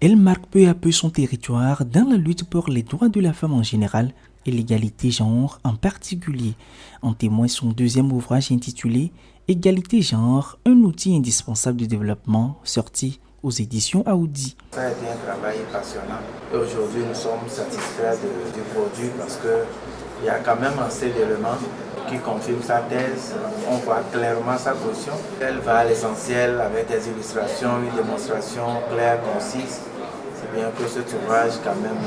Elle marque peu à peu son territoire dans la lutte pour les droits de la femme en général et l'égalité genre en particulier. En témoigne son deuxième ouvrage intitulé « Égalité genre, un outil indispensable de développement » sorti aux éditions Aoudi. Ça a été un travail passionnant et aujourd'hui nous sommes satisfaits du produit parce qu'il y a quand même assez d'éléments qui confirment sa thèse. On voit clairement sa position. Elle va à l'essentiel avec des illustrations, une démonstration claire, concise. C'est bien que cet ouvrage quand même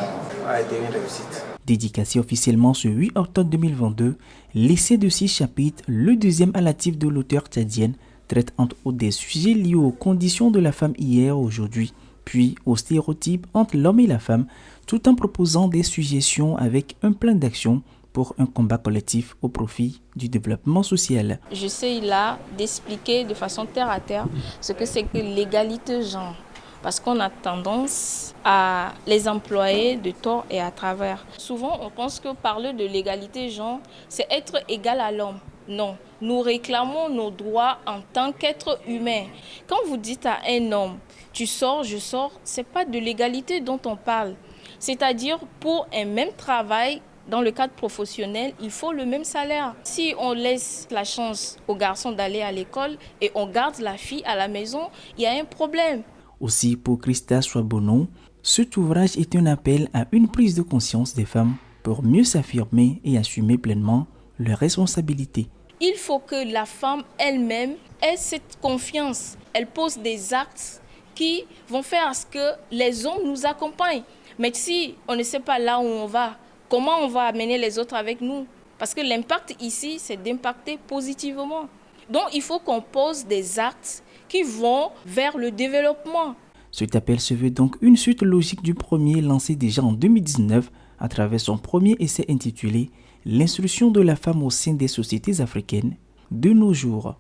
a été une réussite. Dédicacé officiellement ce 8 octobre 2022, l'essai de 6 chapitres, le deuxième à la de l'auteur tchadienne, traite entre autres des sujets liés aux conditions de la femme hier, aujourd'hui, puis aux stéréotypes entre l'homme et la femme, tout en proposant des suggestions avec un plan d'action pour un combat collectif au profit du développement social. J'essaie là d'expliquer de façon terre à terre ce que c'est que l'égalité genre. Parce qu'on a tendance à les employer de tort et à travers. Souvent, on pense que parler de l'égalité genre, c'est être égal à l'homme. Non, nous réclamons nos droits en tant qu'être humain. Quand vous dites à un homme, tu sors, je sors, ce n'est pas de l'égalité dont on parle. C'est-à-dire pour un même travail, dans le cadre professionnel, il faut le même salaire. Si on laisse la chance aux garçons d'aller à l'école et on garde la fille à la maison, il y a un problème. Aussi, pour Christa Soibono, cet ouvrage est un appel à une prise de conscience des femmes pour mieux s'affirmer et assumer pleinement leurs responsabilités. Il faut que la femme elle-même ait cette confiance. Elle pose des actes qui vont faire à ce que les hommes nous accompagnent. Mais si on ne sait pas là où on va, comment on va amener les autres avec nous? Parce que l'impact ici, c'est d'impacter positivement. Donc il faut qu'on pose des actes qui vont vers le développement. Cet appel se veut donc une suite logique du premier lancé déjà en 2019 à travers son premier essai intitulé « L'instruction de la femme au sein des sociétés africaines de nos jours ».